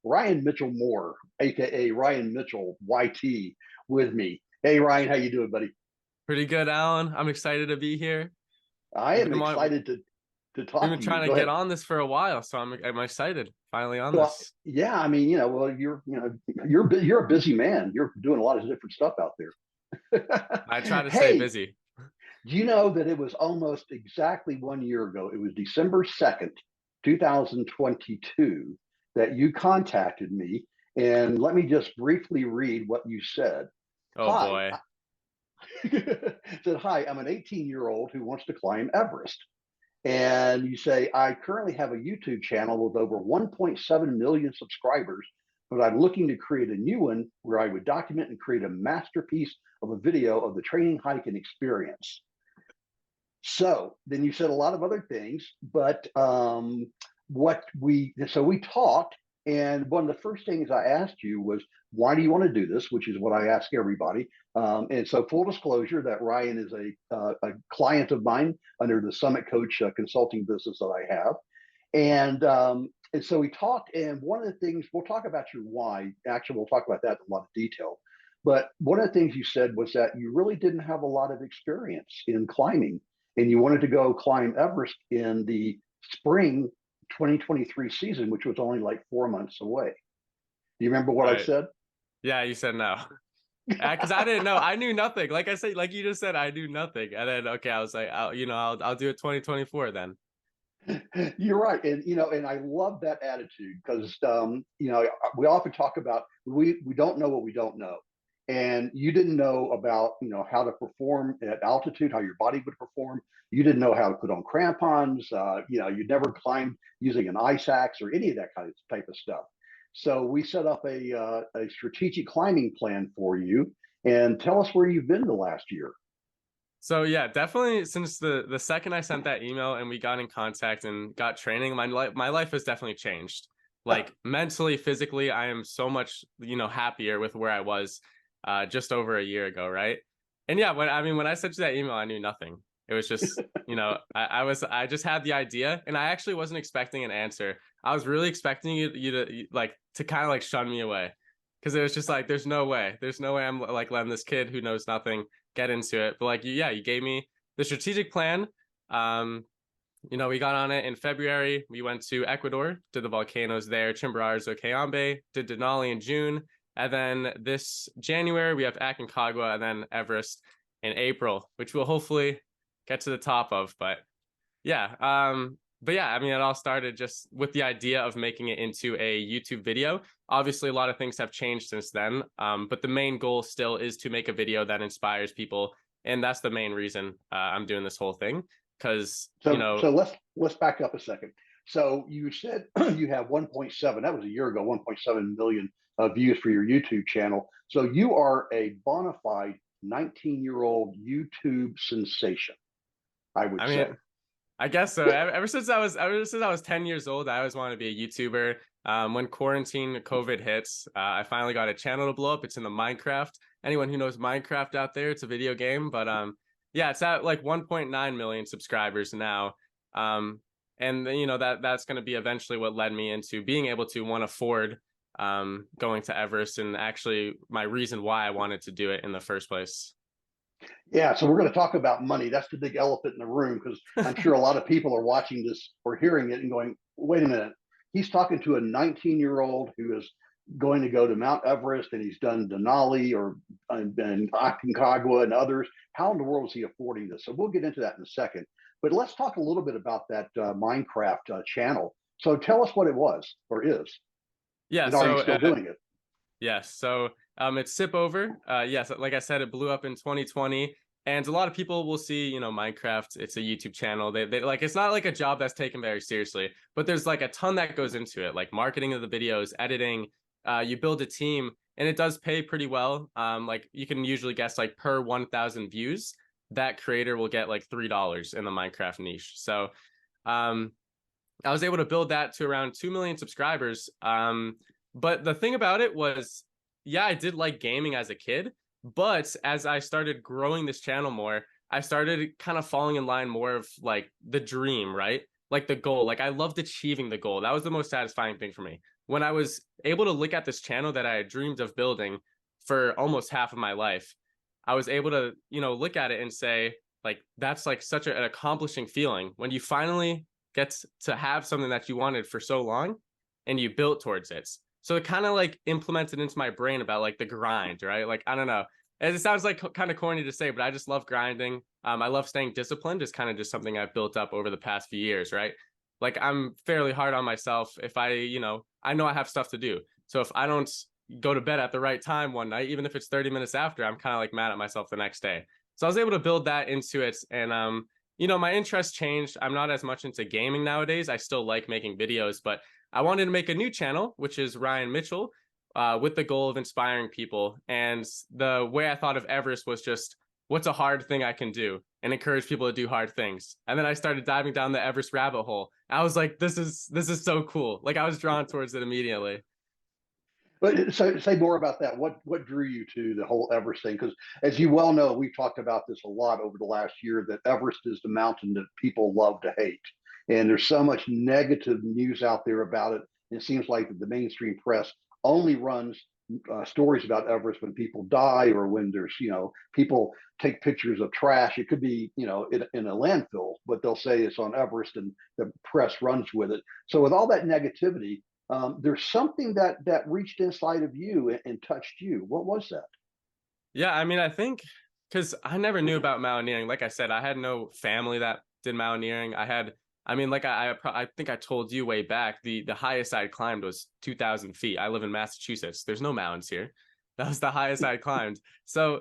Ryan Mitchell Moore, aka Ryan Mitchell YT, with me. Hey Ryan, how you doing, buddy? Pretty good, Alan. I'm excited to be here. I We've am been on, excited to we've talk been to you. trying to Go get ahead. on this for a while, so I'm excited finally on So this. yeah, I mean, well, you're a busy man. You're doing a lot of different stuff out there. I try to stay Hey, busy. do you know that it was almost exactly 1 year ago? It was December 2nd, 2022, that you contacted me. And let me just briefly read what you said. Oh Hi, boy. said, hi, I'm an 18-year-old who wants to climb Everest. And you say, I currently have a YouTube channel with over 1.7 million subscribers, but I'm looking to create a new one where I would document and create a masterpiece of a video of the training, hike, and experience. So then you said a lot of other things, but we talked, and one of the first things I asked you was, why do you want to do this? Which is what I ask everybody. And so, full disclosure, that Ryan is a client of mine under the Summit Coach consulting business that I have, and so we talked, and one of the things we'll talk about your why. Actually, we'll talk about that in a lot of detail. But one of the things you said was that you really didn't have a lot of experience in climbing, and you wanted to go climb Everest in the spring 2023 season, which was only like 4 months away. Do you remember what I Right. said? Yeah, you said no. Because I didn't know. I knew nothing. Like I said, like you just said, I knew nothing. And then okay, I was like, I'll do it 2024 then. You're right, and I love that attitude because we often talk about we don't know what we don't know, and you didn't know about how to perform at altitude, how your body would perform. You didn't know how to put on crampons. You'd never climbed using an ice axe or any of that kind of type of stuff. So we set up a strategic climbing plan for you, and tell us where you've been the last year. So yeah, definitely since the second I sent that email and we got in contact and got training, my life has definitely changed. Like mentally, physically, I am so much, happier with where I was just over a year ago, right? And yeah, when I sent you that email, I knew nothing. It was just, I just had the idea and I actually wasn't expecting an answer. I was really expecting you to kind of like shun me away. Because it was just like, there's no way. There's no way I'm like letting this kid who knows nothing get into it. But like you gave me the strategic plan. Um, we got on it in February. We went to Ecuador, did the volcanoes there, Chimborazo, Cayambe, did Denali in June. And then this January, we have Aconcagua and then Everest in April, which we'll hopefully get to the top of. Yeah, but yeah, I mean, it all started just with the idea of making it into a YouTube video. Obviously, a lot of things have changed since then, but the main goal still is to make a video that inspires people, and that's the main reason I'm doing this whole thing. Because So let's back up a second. So you said you have 1.7. That was a year ago. 1.7 million views for your YouTube channel. So you are a bona fide 19-year-old YouTube sensation, I would I say. mean, I guess so. Ever since I was 10 years old, I always wanted to be a YouTuber. When quarantine COVID hits, I finally got a channel to blow up. It's in the Minecraft. Anyone who knows Minecraft out there, it's a video game. But yeah, it's at like 1.9 million subscribers now. Um, and that's going to be eventually what led me into being able to one afford going to Everest, and actually my reason why I wanted to do it in the first place. Yeah, so we're going to talk about money. That's the big elephant in the room because I'm sure a lot of people are watching this or hearing it and going, wait a minute. He's talking to a 19-year-old who is going to go to Mount Everest and he's done Denali or and Aconcagua and others. How in the world is he affording this? So we'll get into that in a second. But let's talk a little bit about that Minecraft channel. So tell us what it was or is, Yeah, and are you so still doing it? yes. So it's Sip Over. Yes, like I said, it blew up in 2020. And a lot of people will see, Minecraft. It's a YouTube channel. They like it's not like a job that's taken very seriously, but there's like a ton that goes into it, like marketing of the videos, editing. You build a team, and it does pay pretty well. Like you can usually guess like per 1,000 views, that creator will get like $3 in the Minecraft niche. So um, I was able to build that to around 2 million subscribers. But the thing about it was, yeah, I did like gaming as a kid, but as I started growing this channel more, I started kind of falling in line more of like the dream, right? Like the goal. Like I loved achieving the goal. That was the most satisfying thing for me. when I was able to look at this channel that I had dreamed of building for almost half of my life, I was able to, look at it and say, like, that's like such an accomplishing feeling when you finally get to have something that you wanted for so long and you built towards it. So it kind of like implemented into my brain about like the grind, right? Like, I don't know. It sounds like kind of corny to say, but I just love grinding. I love staying disciplined. It's kind of just something I've built up over the past few years, right? Like I'm fairly hard on myself if I know I have stuff to do. So if I don't go to bed at the right time one night, even if it's 30 minutes after, I'm kind of like mad at myself the next day. So I was able to build that into it. And, my interest changed. I'm not as much into gaming nowadays. I still like making videos, but I wanted to make a new channel, which is Ryan Mitchell, with the goal of inspiring people. And the way I thought of Everest was just, what's a hard thing I can do, and encourage people to do hard things. And then I started diving down the Everest rabbit hole. I was like, this is so cool. Like I was drawn towards it immediately. But so say more about that. What drew you to the whole Everest thing? Because as you well know, we've talked about this a lot over the last year, that Everest is the mountain that people love to hate. And there's so much negative news out there about it. It seems like the mainstream press only runs stories about Everest when people die, or when there's, people take pictures of trash. It could be, in a landfill, but they'll say it's on Everest and the press runs with it. So with all that negativity, there's something that reached inside of you and touched you. What was that? Yeah, I mean, I think because I never knew about mountaineering. Like I said, I had no family that did mountaineering. I mean, like I think I told you way back, the highest I'd climbed was 2,000 feet. I live in Massachusetts. There's no mountains here. That was the highest I'd climbed. So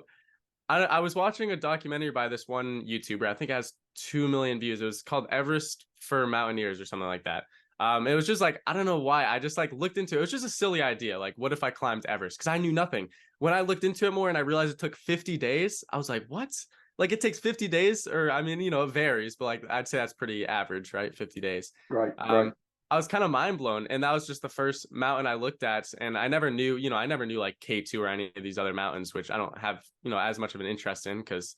I was watching a documentary by this one YouTuber. I think it has 2 million views. It was called Everest for Mountaineers or something like that. It was just like, I don't know why. I just like looked into it. It was just a silly idea. Like, what if I climbed Everest? Because I knew nothing. When I looked into it more and I realized it took 50 days, I was like, what? Like it takes 50 days, or I mean, it varies, but like I'd say that's pretty average, right? 50 days. Right, right. Um, I was kind of mind blown. And that was just the first mountain I looked at. And I never knew, I never knew like K2 or any of these other mountains, which I don't have, as much of an interest in because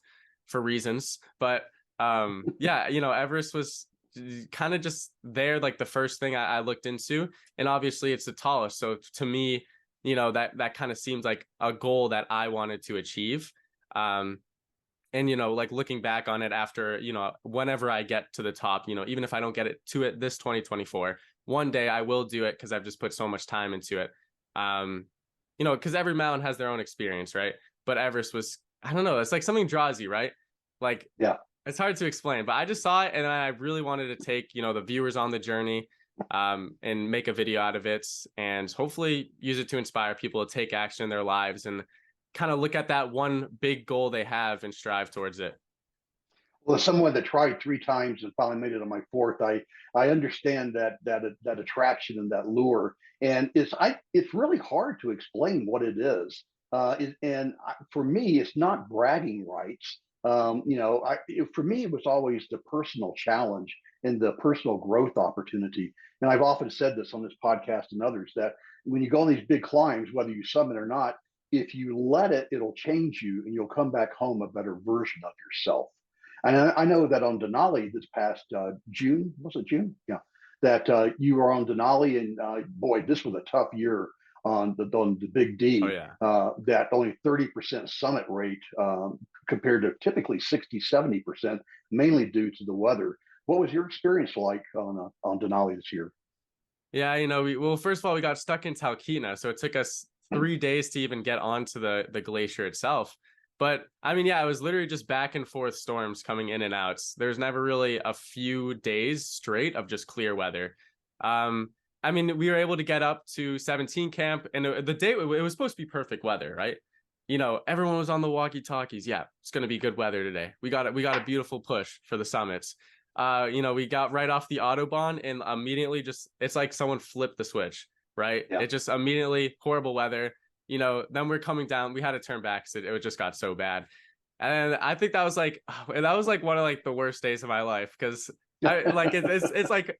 for reasons. But yeah, Everest was kind of just there, like the first thing I looked into. And obviously it's the tallest. So to me, that kind of seems like a goal that I wanted to achieve. And like looking back on it after, whenever I get to the top, even if I don't get it to it this 2024, one day I will do it because I've just put so much time into it. Because every mountain has their own experience, right? But Everest was, I don't know, it's like something draws you, right? Like, Yeah. it's hard to explain, but I just saw it and I really wanted to take, the viewers on the journey, and make a video out of it and hopefully use it to inspire people to take action in their lives and kind of look at that one big goal they have and strive towards it. Well, as someone that tried 3 times and finally made it on my fourth, I understand that attraction and that lure, and it's really hard to explain what it is. For me, it's not bragging rights. For me, it was always the personal challenge and the personal growth opportunity. And I've often said this on this podcast and others, that when you go on these big climbs, whether you summit or not, if you let it, it'll change you, and you'll come back home a better version of yourself. And I know that on Denali this past June, was it June? Yeah, that you were on Denali, and boy, this was a tough year on the Big Oh D. yeah. That only 30% summit rate, compared to typically 60-70%, mainly due to the weather. What was your experience like on Denali this year? Yeah, well, first of all, we got stuck in Talkeetna, so it took us 3 days to even get onto the glacier itself. But I mean, yeah, it was literally just back and forth storms coming in and out. There's never really a few days straight of just clear weather. I mean, we were able to get up to 17 camp, and the day it was supposed to be perfect weather, right? Everyone was on the walkie-talkies. Yeah, it's gonna be good weather today. We got a beautiful push for the summits. We got right off the Autobahn and immediately it's like someone flipped the switch, right? Yeah. It just immediately horrible weather. Then we're coming down. We had to turn back because it just got so bad. And I think that was like one of like the worst days of my life because I like it's like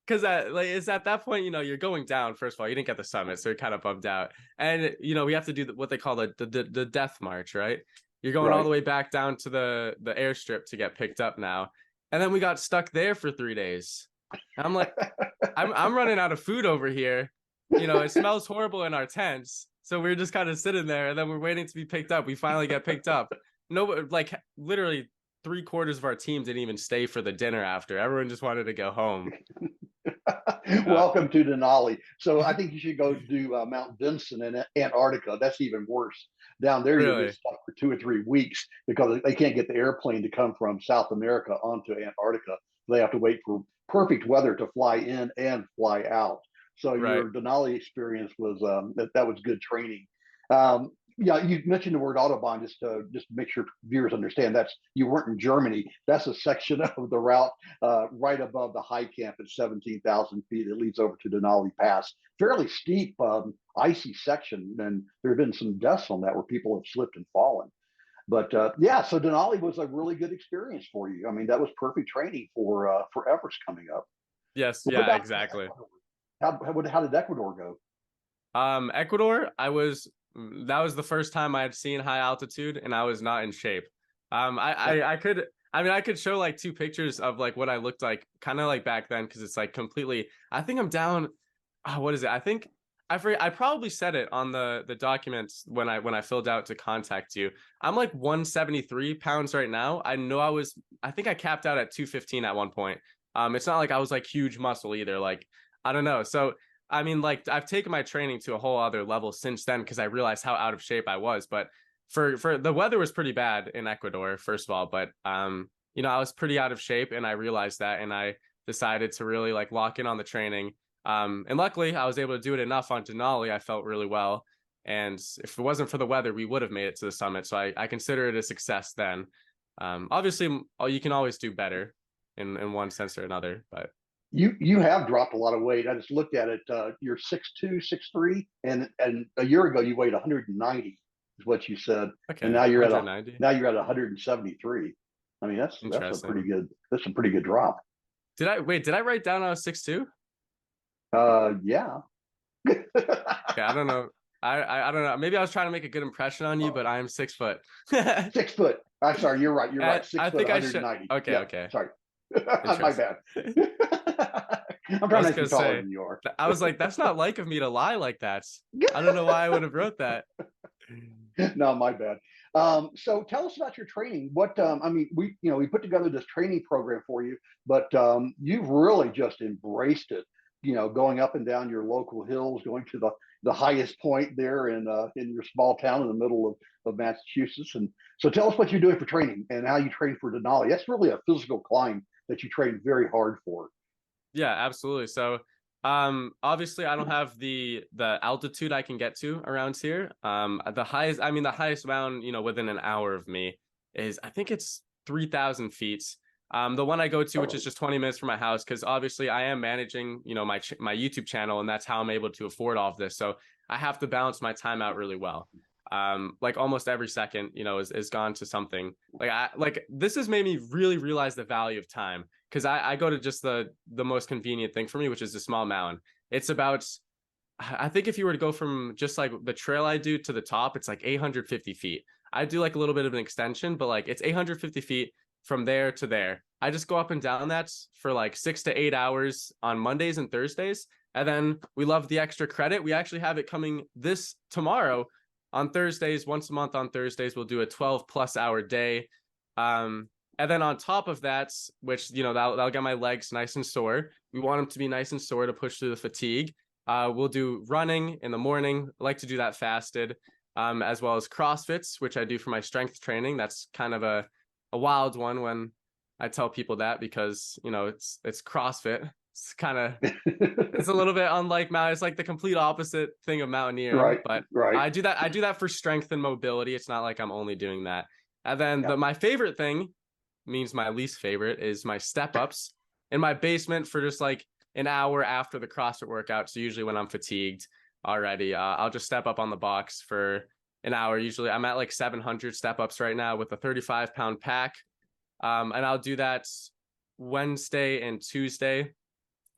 because like it's at that point you're going down. First of all, you didn't get the summit, so you're kind of bummed out. And we have to do what they call the death march, right? You're going all Right. the way back down to the airstrip to get picked up now. And then we got stuck there for 3 days. And I'm like, I'm running out of food over here. it smells horrible in our tents. So we're just kind of sitting there, and then we're waiting to be picked up. We finally get picked up. No, like literally 3/4 of our team didn't even stay for the dinner after. Everyone just wanted to go home. Welcome to Denali. So I think you should go do Mount Vinson in Antarctica. That's even worse. Down there, you'll get Really? stuck for 2 or 3 weeks because they can't get the airplane to come from South America onto Antarctica. They have to wait for perfect weather to fly in and fly out. So Right. your Denali experience was that was good training. Um, yeah, you mentioned the word autobahn just to make sure viewers understand. That's you weren't in Germany. That's a section of the route right above the high camp at 17,000 feet. It leads over to Denali Pass. Fairly steep, icy section, and there have been some deaths on that where people have slipped and fallen. But yeah, so Denali was a really good experience for you. I mean, that was perfect training for Everest coming up. Yes. What Yeah. about Exactly. Ecuador? How did Ecuador go? Ecuador, that was the first time I had seen high altitude, and I was not in shape. I could show like two pictures of like what I looked like, kind of like back then, because it's like completely. I think I'm down. What is it? I think I probably said it on the documents when I filled out to contact you. I'm like 173 pounds right now. I know I think I capped out at 215 at one point. It's not like I was like huge muscle either. Like I don't know. So I mean, like I've taken my training to a whole other level since then because I realized how out of shape I was. But for the weather was pretty bad in Ecuador, first of all. But I was pretty out of shape, and I realized that, and I decided to really like lock in on the training. And luckily, I was able to do it enough on Denali. I felt really well, and if it wasn't for the weather, we would have made it to the summit. So I consider it a success then. Obviously, you can always do better in one sense or another, but You have dropped a lot of weight. I just looked at it. You're 6'2", 6'3", and a year ago you weighed 190 is what you said, and okay, 190. now you're at 173. I mean Interesting. that's a pretty good drop. Did I write down I was 6'2"? Yeah. Okay, I don't know. I don't know. Maybe I was trying to make a good impression on you, but I am 6 foot. 6 foot. I'm sorry. You're right. You're right. Six I foot, think I should. 190. Okay, Yeah. okay. Sorry. My Interesting. bad. I'm I trying was to be gonna taller say, than you are. I was like, that's not like of me to lie like that. I don't know why I would have wrote that. No, my bad. So tell us about your training. What I mean, we put together this training program for you, but you've really just embraced it. Going up and down your local hills, going to the highest point there in your small town in the middle of Massachusetts. And so tell us what you're doing for training and how you train for Denali. That's really a physical climb that you train very hard for. Yeah, absolutely. So, obviously I don't have the altitude I can get to around here. The highest mountain, within an hour of me is, I think it's 3,000 feet. The one I go to, which is just 20 minutes from my house, because obviously I am managing, my YouTube channel, and that's how I'm able to afford all of this. So I have to balance my time out really well. Like almost every second, is gone to something. Like this has made me really realize the value of time, because I go to just the most convenient thing for me, which is a small mountain. It's about, I think if you were to go from just like the trail I do to the top, it's like 850 feet. I do like a little bit of an extension, but like it's 850 feet from there to there. I just go up and down that for like 6 to 8 hours on Mondays and Thursdays. And then we love the extra credit. We actually have it coming this tomorrow on Thursdays. Once a month on Thursdays, we'll do a 12+ hour day. And then on top of that, which, that'll get my legs nice and sore. We want them to be nice and sore to push through the fatigue. We'll do running in the morning. I like to do that fasted, as well as CrossFits, which I do for my strength training. That's kind of a wild one when I tell people that, because, it's CrossFit. It's kind of, it's a little bit unlike It's like the complete opposite thing of mountaineering, Right, but right. I do that for strength and mobility. It's not like I'm only doing that. And then Yeah. my favorite thing means my least favorite is my step ups in my basement for just like an hour after the CrossFit workout. So usually when I'm fatigued already, I'll just step up on the box for an hour. Usually I'm at like 700 step ups right now with a 35-pound pack. And I'll do that Wednesday and Tuesday,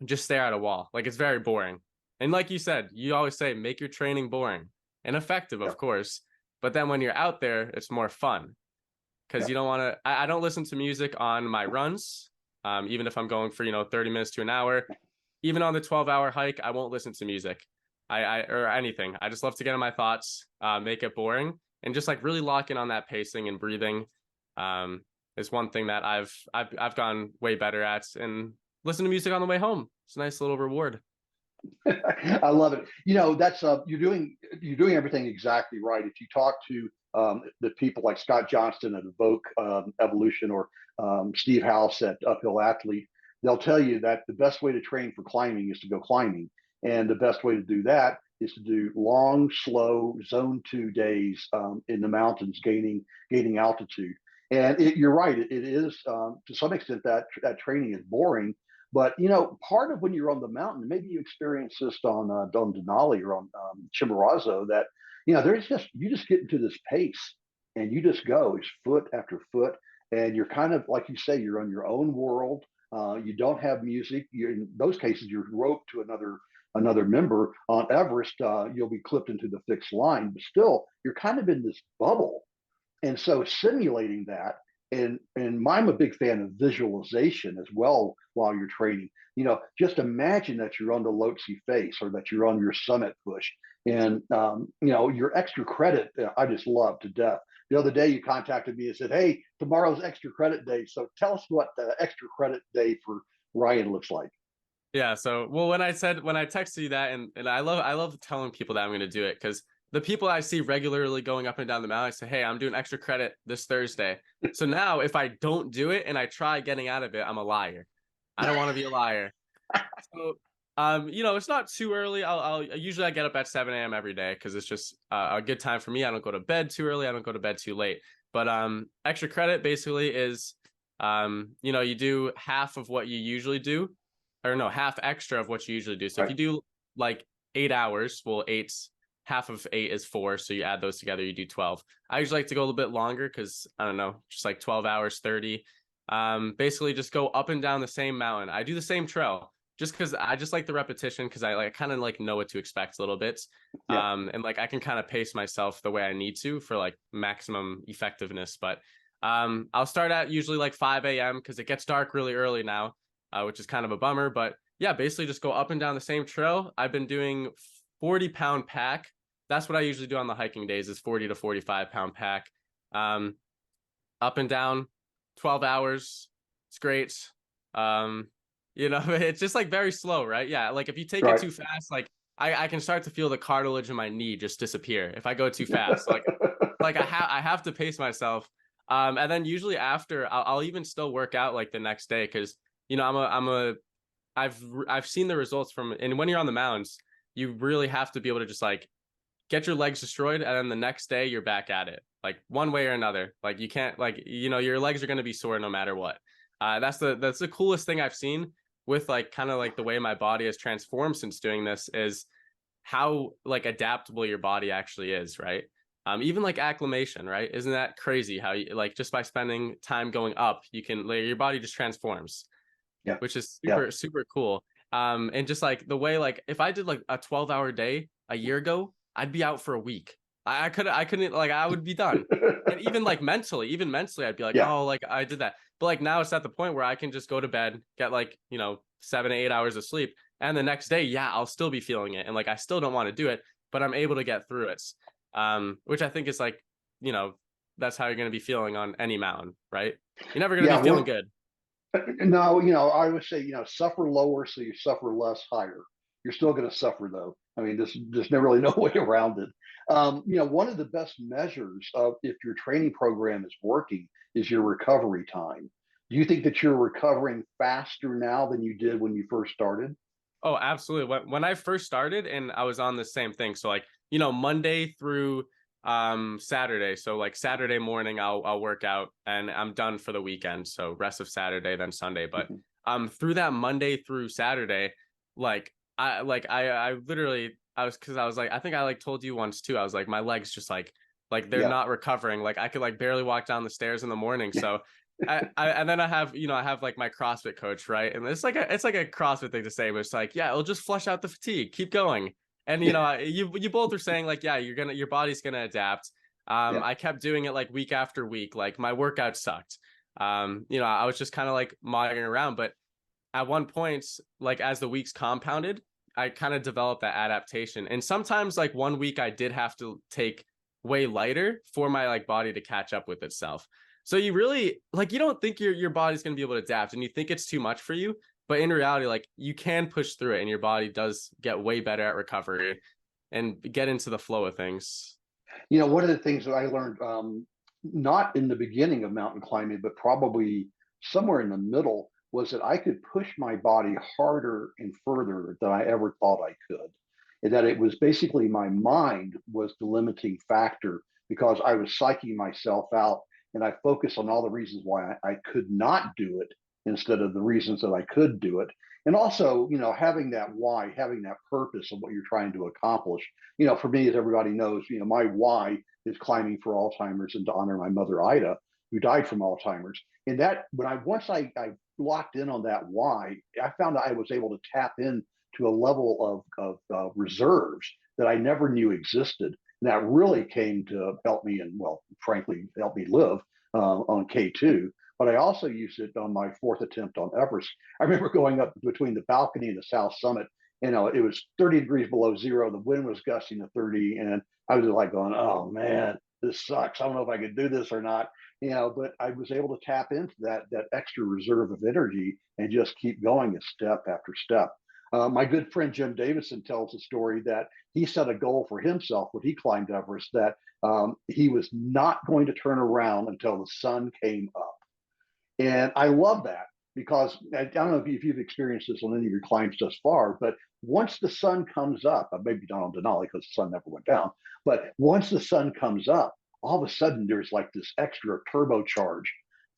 just stare at a wall. Like, it's very boring. And like you said, you always say, make your training boring and effective, Yeah. of course. But then when you're out there, it's more fun, because Yeah. you don't want to. I don't listen to music on my runs, even if I'm going for 30 minutes to an hour. Even on the 12-hour hike, I won't listen to music. or anything. I just love to get in my thoughts, make it boring, and just like really lock in on that pacing and breathing. Um, is one thing that I've gone way better at, and listen to music on the way home. It's a nice little reward. I love it. That's you're doing everything exactly right. If you talk to the people like Scott Johnston at Evoke Evolution, or Steve House at Uphill Athlete, they'll tell you that the best way to train for climbing is to go climbing, and the best way to do that is to do long, slow zone 2 days in the mountains, gaining altitude. And you're right; it is to some extent that training is boring, but part of when you're on the mountain, maybe you experience this on Denali or on Chimborazo, that there's just you just get into this pace and you just go. It's foot after foot, and you're kind of like you say, you're on your own world. You don't have music. You're in those cases, you're roped to another member. On Everest, you'll be clipped into the fixed line, but still, you're kind of in this bubble. And so simulating that, and I'm a big fan of visualization as well while you're training. Just imagine that you're on the Lhotse face, or that you're on your summit push, and your extra credit. I just love to death. The other day, you contacted me and said, "Hey, tomorrow's extra credit day. So tell us what the extra credit day for Ryan looks like." Yeah. So, well, when I texted you that, and I love telling people that I'm going to do it, because the people I see regularly going up and down the mountain, I say, hey, I'm doing extra credit this Thursday. So now if I don't do it and I try getting out of it, I'm a liar. I don't want to be a liar. So, it's not too early. I'll usually I get up at 7 a.m. every day, because it's just a good time for me. I don't go to bed too early. I don't go to bed too late. But extra credit basically is, you do half of what you usually do, or no, half extra of what you usually do. So if you do like 8 hours, well, half of 8 is 4, so you add those together, you do 12. I usually like to go a little bit longer, because I don't know, just like 12 hours 30. Basically just go up and down the same mountain. I do the same trail just because I just like the repetition, because I kind of like know what to expect a little bit. Yeah. And like I can kind of pace myself the way I need to for like maximum effectiveness. But I'll start at usually like 5 a.m. because it gets dark really early now, which is kind of a bummer. But yeah, basically just go up and down the same trail. I've been doing 40-pound pack. That's what I usually do on the hiking days, is 40 to 45-pound pack. Up and down, 12 hours. It's great. It's just like very slow, right? Yeah, like if you take it too fast, like I can start to feel the cartilage in my knee just disappear if I go too fast. Like I have to pace myself. And then usually after, I'll even still work out like the next day, because I've seen the results from, and when you're on the mountains, you really have to be able to just like get your legs destroyed, and then the next day you're back at it, like one way or another. Like you can't, like, your legs are going to be sore no matter what. That's the coolest thing I've seen with like kind of like the way my body has transformed since doing this, is how like adaptable your body actually is, right? Even like acclimation, right? Isn't that crazy how you, like, just by spending time going up, you can, like, your body just transforms, Yeah. which is Yeah. super cool. And just like the way, like if I did like a 12-hour day a year ago, I'd be out for a week. I couldn't, like, I would be done. And even mentally, I'd be like, Yeah. oh, like I did that. But like now it's at the point where I can just go to bed, get like, 7 to 8 hours of sleep. And the next day, yeah, I'll still be feeling it. And like, I still don't want to do it, but I'm able to get through it. Which I think is like, that's how you're going to be feeling on any mountain, right? You're never going to be feeling good. No, I would say, suffer lower so you suffer less higher. You're still going to suffer though. I mean, there's never really no way around it. One of the best measures of if your training program is working is your recovery time. Do you think that you're recovering faster now than you did when you first started? Oh, absolutely. When I first started, and I was on the same thing. So like, Monday through Saturday. So like Saturday morning I'll work out and I'm done for the weekend. So rest of Saturday, then Sunday. But through that Monday through Saturday, like I literally, because I was like, I think I like told you once too, I was like, my legs just like they're Yeah. not recovering. Like I could like barely walk down the stairs in the morning. So and then I have like my CrossFit coach, right? And it's like a CrossFit thing to say, but it's like, yeah, it'll just flush out the fatigue. Keep going. And you both are saying like, yeah, your body's gonna adapt. Yeah. I kept doing it like week after week. Like my workout sucked. I was just kind of like modding around, but at one point, like as the weeks compounded, I kind of developed that adaptation. And sometimes like one week I did have to take way lighter for my like body to catch up with itself. So you really like you don't think your body's going to be able to adapt and you think it's too much for you, but in reality like you can push through it and your body does get way better at recovery and get into the flow of things. One of the things that I learned, not in the beginning of mountain climbing, but probably somewhere in the middle, was that I could push my body harder and further than I ever thought I could. And that it was basically my mind was the limiting factor because I was psyching myself out and I focused on all the reasons why I could not do it instead of the reasons that I could do it. And also, having that why, having that purpose of what you're trying to accomplish. For me, as everybody knows, my why is climbing for Alzheimer's and to honor my mother Ida, who died from Alzheimer's. And that when I locked in on that why, I found that I was able to tap in to a level of reserves that I never knew existed. And that really came to help me and, well, frankly, help me live on K2. But I also used it on my fourth attempt on Everest. I remember going up between the balcony and the south summit. It was 30 degrees below zero. The wind was gusting to 30. And I was like going, oh, man, this sucks. I don't know if I could do this or not. But I was able to tap into that extra reserve of energy and just keep going a step after step. My good friend Jim Davidson tells a story that he set a goal for himself when he climbed Everest that he was not going to turn around until the sun came up. And I love that because I don't know if you've experienced this on any of your climbs thus far, but once the sun comes up, maybe not on Denali because the sun never went down, but once the sun comes up, all of a sudden there's like this extra turbocharge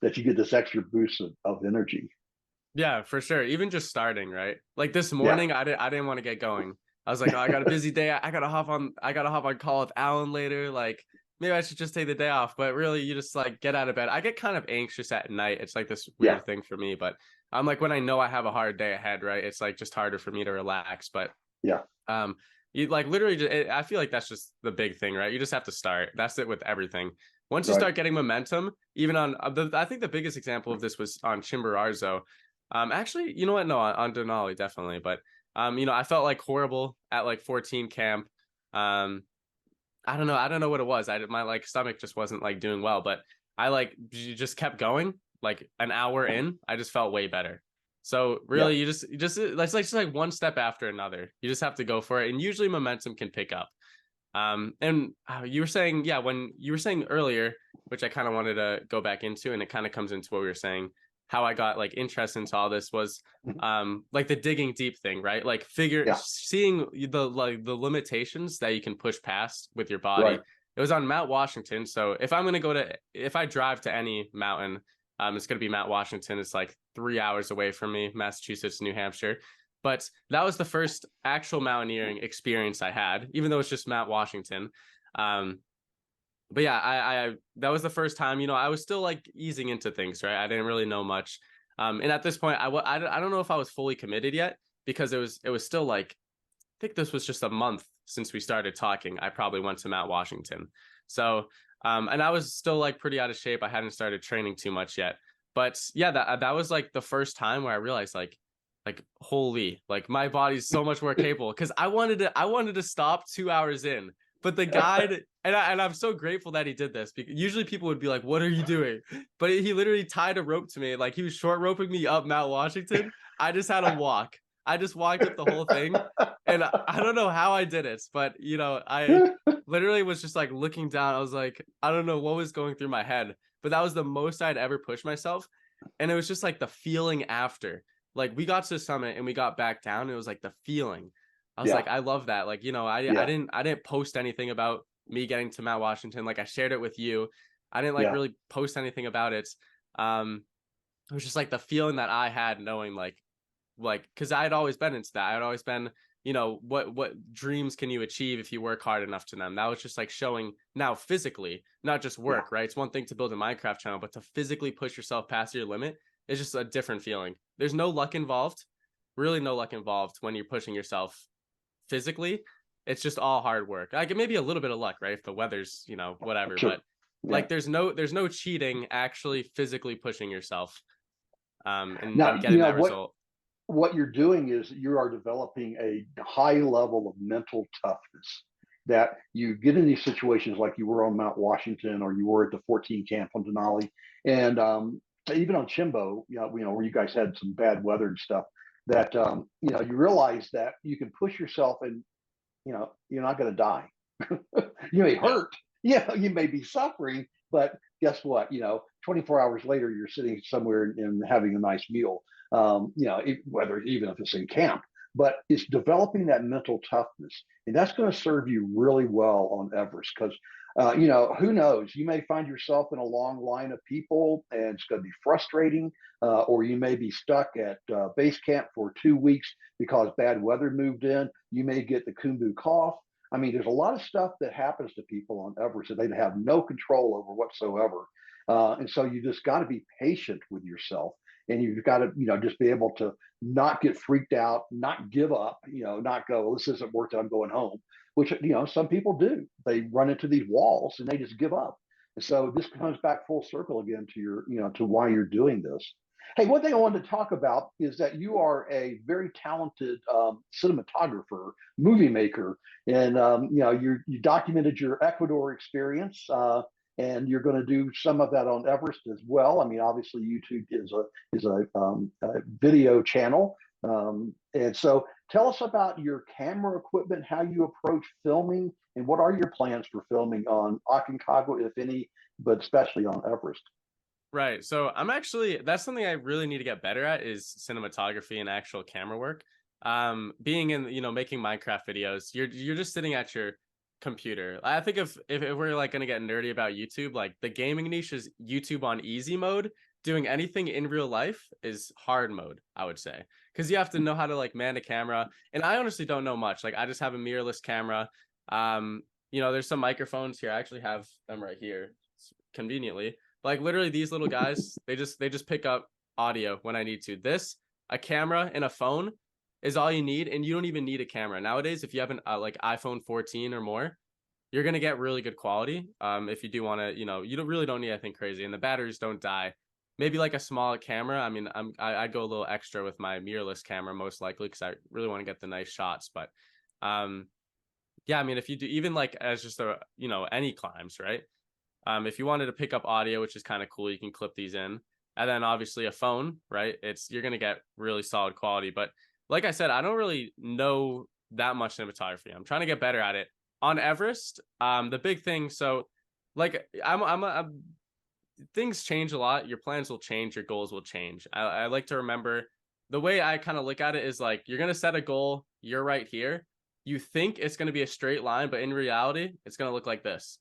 that you get this extra boost of energy. Yeah, for sure. Even just starting, right? Like this Yeah. morning, I didn't want to get going. I was like, oh, I got a busy day. I gotta hop on call with Alan later. Like maybe I should just take the day off. But really, you just like get out of bed. I get kind of anxious at night. It's like this Yeah. weird thing for me. But I'm like when I know I have a hard day ahead, right? It's like just harder for me to relax. But Yeah. you like literally just, I feel like that's just the big thing, right? You just have to start. That's it with everything. Once you Right. start getting momentum, even on I think the biggest example of this was on Chimborazo. Actually, you know what? No, on Denali definitely, but I felt like horrible at like 14 camp. I don't know what it was. My like stomach just wasn't like doing well, but I like just kept going. Like an hour in, I just felt way better. So Yeah. really, you just it's like just like one step after another. You just have to go for it, and usually momentum can pick up. And you were saying, yeah, when you were saying earlier, which I kind of wanted to go back into, and it kind of comes into what we were saying, how I got like interest into all this was like the digging deep thing, right? Like Yeah. seeing the limitations that you can push past with your body. Right. It was on Mount Washington. So if I drive to any mountain, it's gonna be Mount Washington. It's like 3 hours away from me, Massachusetts, New Hampshire. But that was the first actual mountaineering experience I had, even though it's just Mount Washington. But yeah, I that was the first time, I was still like easing into things, right? I didn't really know much. And at this point, I don't know if I was fully committed yet because it was still like, I think this was just a month since we started talking. I probably went to Mount Washington. So, and I was still like pretty out of shape. I hadn't started training too much yet. But yeah, that was like the first time where I realized like holy, like my body's so much more capable because I wanted to stop 2 hours in. But the guide, and I'm so grateful that he did this because usually people would be like, "What are you doing?" But he literally tied a rope to me, like he was short roping me up Mount Washington. I just had to walk. I just walked up the whole thing, and I don't know how I did it, but I literally was just like looking down. I was like, I don't know what was going through my head, but that was the most I'd ever pushed myself, and it was just like the feeling after. Like we got to the summit and we got back down, and it was like the feeling. I was Yeah. like, I love that. Like, Yeah. I didn't post anything about me getting to Mount Washington. Like I shared it with you. I didn't like Yeah. really post anything about it. It was just like the feeling that I had knowing like, cause I had always been into that. I had always been, what dreams can you achieve if you work hard enough to them? That was just like showing now physically, not just Yeah. work, right? It's one thing to build a Minecraft channel, but to physically push yourself past your limit is just a different feeling. There's no luck involved, really no luck involved when you're pushing yourself physically. It's just all hard work. Like maybe a little bit of luck, right? If the weather's, whatever, Sure. but Yeah. like there's no cheating actually physically pushing yourself and Now, getting that result. what you're doing is you are developing a high level of mental toughness that you get in these situations like you were on Mount Washington or you were at the 14 camp on Denali, and even on Chimbo, where you guys had some bad weather and stuff. That you realize that you can push yourself, and you're not going to die. You may Yeah. hurt, you may be suffering, but guess what? 24 hours later, you're sitting somewhere and having a nice meal. Whether even if it's in camp, but it's developing that mental toughness, and that's going to serve you really well on Everest because. Who knows? You may find yourself in a long line of people and it's going to be frustrating, or you may be stuck at base camp for 2 weeks because bad weather moved in. You may get the Kumbu cough. I mean, there's a lot of stuff that happens to people on Everest that they have no control over whatsoever. And so you just got to be patient with yourself, and you've got to, just be able to not get freaked out, not give up, not go, well, this isn't working, I'm going home, which, some people do. They run into these walls and they just give up. And so this comes back full circle again to to why you're doing this. Hey, one thing I wanted to talk about is that you are a very talented cinematographer, movie maker, and you documented your Ecuador experience, and you're going to do some of that on Everest as well. I mean, obviously, YouTube is a video channel, and so tell us about your camera equipment, how you approach filming, and what are your plans for filming on Aconcagua, if any, but especially on Everest. Right. So I'm actually, that's something I really need to get better at is cinematography and actual camera work. Being in, making Minecraft videos, you're just sitting at your computer. I think if we're like gonna get nerdy about YouTube, like the gaming niche is YouTube on easy mode. Doing anything in real life is hard mode, I would say. Because you have to know how to like man a camera. And I honestly don't know much. Like I just have a mirrorless camera. There's some microphones here. I actually have them right here conveniently. Like literally these little guys, they just pick up audio when I need to. This, a camera and a phone is all you need, and you don't even need a camera. Nowadays, if you have an like iPhone 14 or more, you're going to get really good quality. If you do want to, you don't need anything crazy, and the batteries don't die. Maybe like a small camera. I mean, I'd go a little extra with my mirrorless camera most likely because I really want to get the nice shots. But um yeah, I mean, if you do even like as just a any climbs, right? If you wanted to pick up audio, which is kind of cool, you can clip these in. And then obviously a phone, right? You're gonna get really solid quality. But like I said, I don't really know that much cinematography. I'm trying to get better at it. On Everest, the big thing, so like I'm things change a lot. Your plans will change, your goals will change. I like to remember the way I kind of look at it is like you're gonna set a goal, you're right here. You think it's gonna be a straight line, but in reality, it's gonna look like this.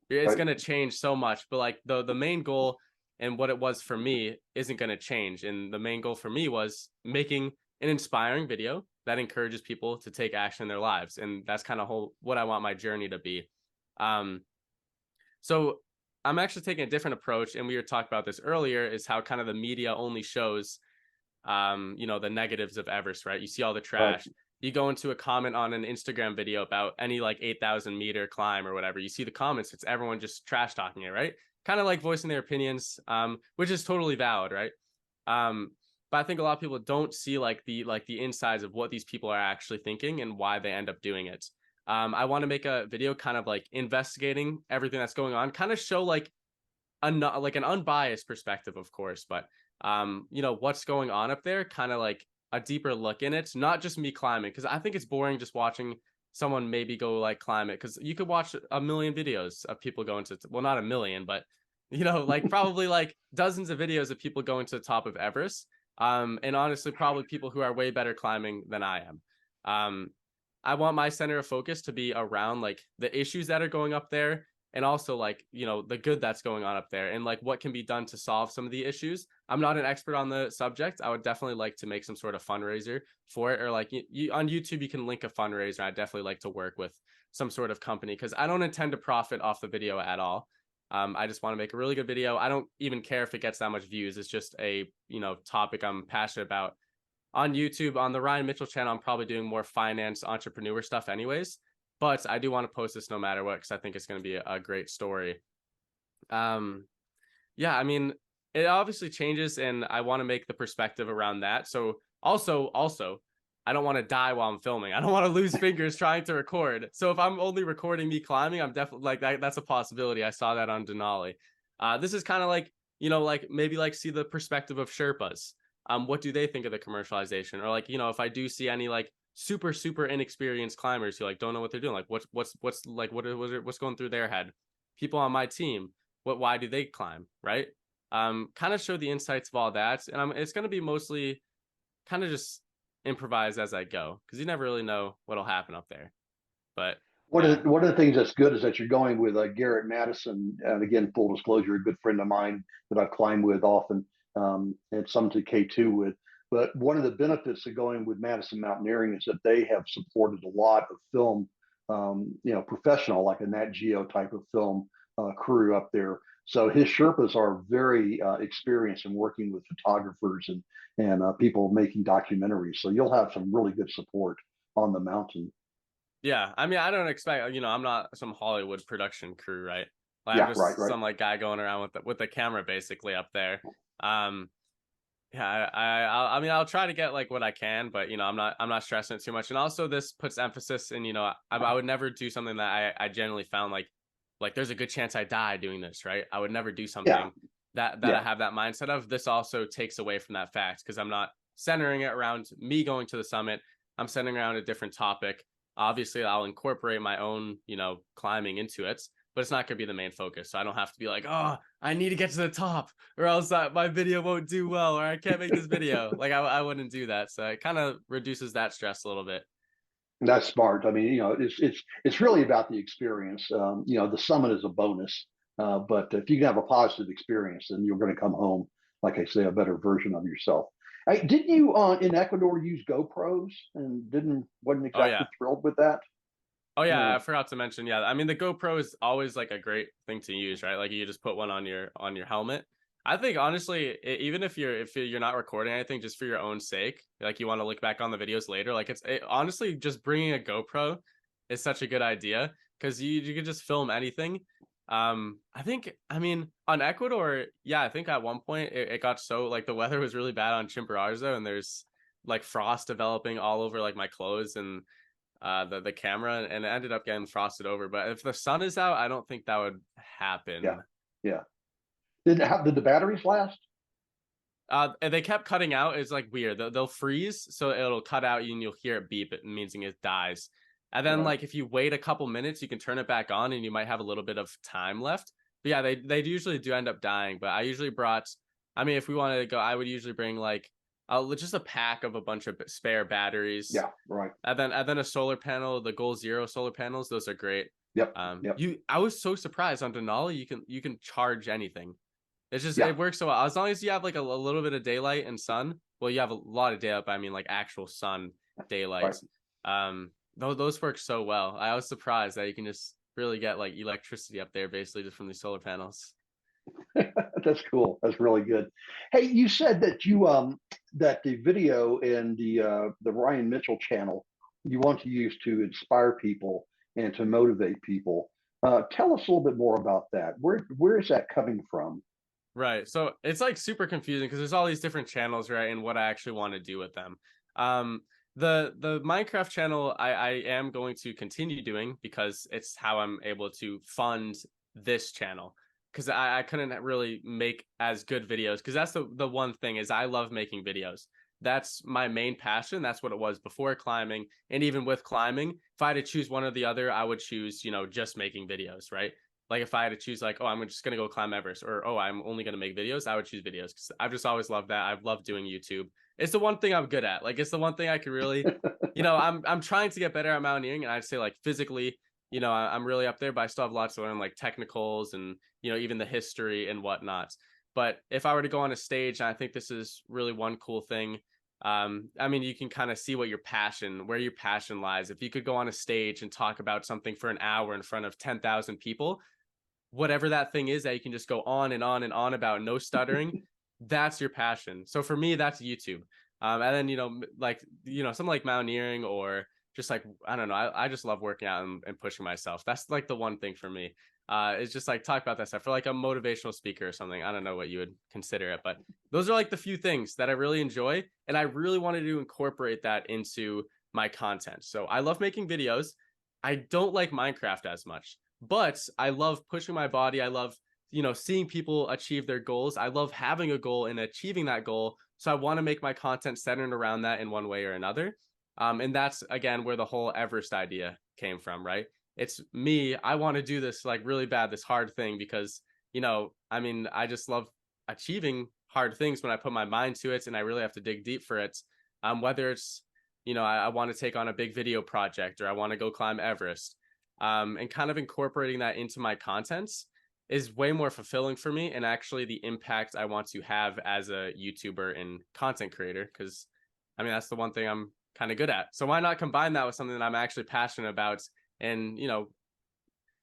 It's Right. going to change so much, but like the main goal and what it was for me isn't going to change. And the main goal for me was making an inspiring video that encourages people to take action in their lives, and that's kind of what I want my journey to be. um so I'm actually taking a different approach, and we were talking about this earlier, is how kind of the media only shows the negatives of Everest, right? You see all the Right. trash. You go into a comment on an Instagram video about any like 8,000-meter climb or whatever. You see the comments, it's everyone just trash talking it, right? Kind of like voicing their opinions, which is totally valid, right? Um, but I think a lot of people don't see like the insides of what these people are actually thinking and why they end up doing it. I want to make a video kind of like investigating everything that's going on, kind of show like an unbiased perspective, of course, but what's going on up there, kind of like a deeper look in it, not just me climbing, because I think it's boring just watching someone maybe go like climb it, because you could watch a million videos of people going to, well, not a million, but like probably like dozens of videos of people going to the top of Everest. And honestly, probably people who are way better climbing than I am. um I want my center of focus to be around like the issues that are going up there, and also like the good that's going on up there, and like what can be done to solve some of the issues. I'm not an expert on the subject. I would definitely like to make some sort of fundraiser for it, or like on YouTube you can link a fundraiser. I definitely like to work with some sort of company, because I don't intend to profit off the video at all. I just want to make a really good video. I don't even care if it gets that much views. It's just a topic I'm passionate about. On YouTube, on the Ryan Mitchell channel, I'm probably doing more finance entrepreneur stuff anyways, but I do want to post this no matter what, because I think it's going to be a great story. um yeah, I mean, it obviously changes, and I want to make the perspective around that. So Also, I don't want to die while I'm filming. I don't want to lose fingers trying to record. So if I'm only recording me climbing, I'm definitely like that's a possibility. I saw that on Denali. This is kind of like, like maybe like see the perspective of Sherpas. What do they think of the commercialization? Or like, if I do see any like super inexperienced climbers who like don't know what they're doing, like what's like what's going through their head? People on my team, why do they climb, right? Kind of show the insights of all that, and it's going to be mostly kind of just improvise as I go because you never really know what'll happen up there. But yeah, One of the things that's good is that you're going with Garrett Madison, and again, full disclosure, a good friend of mine that I've climbed with often, and some to K2 with. But one of the benefits of going with Madison Mountaineering is that they have supported a lot of film, professional, like a Nat Geo type of film crew up there. So his Sherpas are very experienced in working with photographers and people making documentaries. So you'll have some really good support on the mountain. yeah. I mean, I don't expect, I'm not some Hollywood production crew, right? Like I'm Yeah, right, just right. some like guy going around with the camera basically up there. Um, yeah, I mean, I'll try to get like what I can, but I'm not stressing it too much. And also, this puts emphasis in, I would never do something that I generally found like there's a good chance I die doing this, right? I would never do Yeah, something that I yeah, have that mindset of. This also takes away from that fact because I'm not centering it around me going to the summit. I'm centering around a different topic. Obviously, I'll incorporate my own, climbing into it, but it's not going to be the main focus. So I don't have to be like, oh, I need to get to the top or else my video won't do well or I can't make this video. Like I wouldn't do that. So it kind of reduces that stress a little bit. that's smart. I mean, it's really about the experience. The summit is a bonus, but if you can have a positive experience, then you're going to come home, like I say, a better version of yourself. Hey, didn't you in Ecuador use GoPros and didn't wasn't Oh yeah. exactly thrilled with that? Oh yeah, Yeah, I forgot to mention. Yeah, I mean the GoPro is always like a great thing to use, right? Like you just put one on your helmet. I think honestly, even if you're not recording anything, just for your own sake, like you want to look back on the videos later, like honestly just bringing a GoPro is such a good idea because you can just film anything. I mean on Ecuador, yeah, I think at one point it got so like the weather was really bad on Chimborazo and there's like frost developing all over like my clothes and the camera and it ended up getting frosted over. But if the sun is out, I don't think that would yeah, happen. yeah. Did the batteries last? And they kept cutting out. It's like weird. They'll freeze, so it'll cut out and you'll hear it beep. It means it dies. And then Right. like if you wait a couple minutes, you can turn it back on and you might have a little bit of time left. But yeah, they usually do end up dying. But I usually brought. I mean, if we wanted to go, I would usually bring like just a pack of a bunch of spare batteries Yeah, right. and then a solar panel, the Goal Zero solar panels, those are great. Yep, yep, I was so surprised on Denali, you can charge anything. It's just yeah, it works so well. As long as you have like a little bit of daylight and sun. Well, you have a lot of daylight, but I mean like actual sun right. daylight. Those work so well. I was surprised that you can just really get like electricity up there basically just from these solar panels. That's cool. That's really good. Hey, you said that you that the video in the Ryan Mitchell channel you want to use to inspire people and to motivate people. Tell us a little bit more about that. Where is that coming from? Right. So it's like super confusing because there's all these different channels, right? And what I actually want to do with them. Um, the Minecraft channel I am going to continue doing because it's how I'm able to fund this channel. Because I couldn't really make as good videos because that's the one thing is I love making videos. That's my main passion. That's what it was before climbing. And even with climbing, if I had to choose one or the other, I would choose, just making videos, right? Like if I had to choose like, oh, I'm just gonna go climb Everest or oh, I'm only gonna make videos, I would choose videos because I've just always loved that. I've loved doing YouTube. It's the one thing I'm good at. Like it's the one thing I could really, I'm trying to get better at mountaineering and I'd say like physically, I'm really up there, but I still have lots to learn like technicals and even the history and whatnot. But if I were to go on a stage, and I think this is really one cool thing. I mean, you can kind of see where your passion lies. If you could go on a stage and talk about something for an hour in front of 10,000 people, whatever that thing is that you can just go on and on and on about, no stuttering, that's your passion. So for me, that's YouTube. And then, like, something like mountaineering or just like, I don't know, I just love working out and pushing myself. That's like the one thing for me. It's just like talk about that stuff for like a motivational speaker or something. I don't know what you would consider it, but those are like the few things that I really enjoy. And I really wanted to incorporate that into my content. So I love making videos. I don't like Minecraft as much, but I love pushing my body. I love, seeing people achieve their goals. I love having a goal and achieving that goal. So I want to make my content centered around that in one way or another. And that's again where the whole Everest idea came from, right? It's me. I want to do this like really bad, this hard thing because, I mean, I just love achieving hard things when I put my mind to it and I really have to dig deep for it. Whether it's, I want to take on a big video project or I want to go climb Everest. And kind of incorporating that into my contents is way more fulfilling for me and actually the impact I want to have as a YouTuber and content creator. Cause I mean, that's the one thing I'm kind of good at. So why not combine that with something that I'm actually passionate about? And,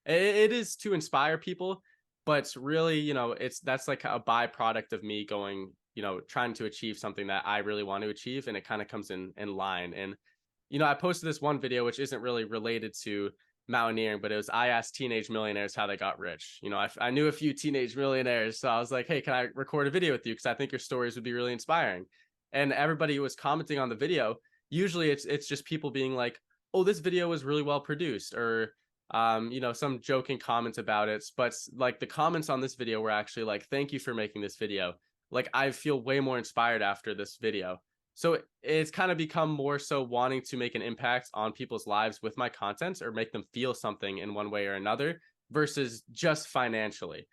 it is to inspire people, but really, that's like a byproduct of me going, trying to achieve something that I really want to achieve. And it kind of comes in line. And, I posted this one video, which isn't really related to mountaineering, but it was, I asked teenage millionaires how they got rich. I knew a few teenage millionaires. So I was like, hey, can I record a video with you? Cause I think your stories would be really inspiring. And everybody who was commenting on the video, usually it's just people being like, oh, this video was really well produced, or some joking comments about it. But like the comments on this video were actually like, thank you for making this video. Like I feel way more inspired after this video. So it's kind of become more so wanting to make an impact on people's lives with my content or make them feel something in one way or another versus just financially.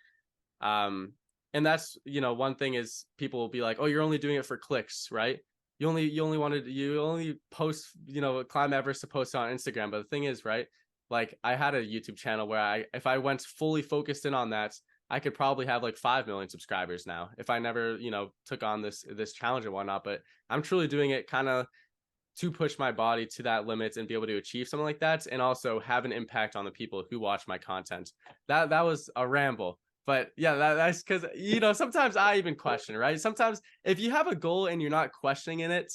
And that's, one thing is people will be like, oh, you're only doing it for clicks, right? You only post, climb Everest to post on Instagram. But the thing is, right, like I had a YouTube channel where if I went fully focused in on that, I could probably have like 5 million subscribers now if I never, took on this challenge and whatnot. But I'm truly doing it kind of to push my body to that limit and be able to achieve something like that, and also have an impact on the people who watch my content. That was a ramble. But yeah, that's because, sometimes I even question, right? Sometimes if you have a goal and you're not questioning in it,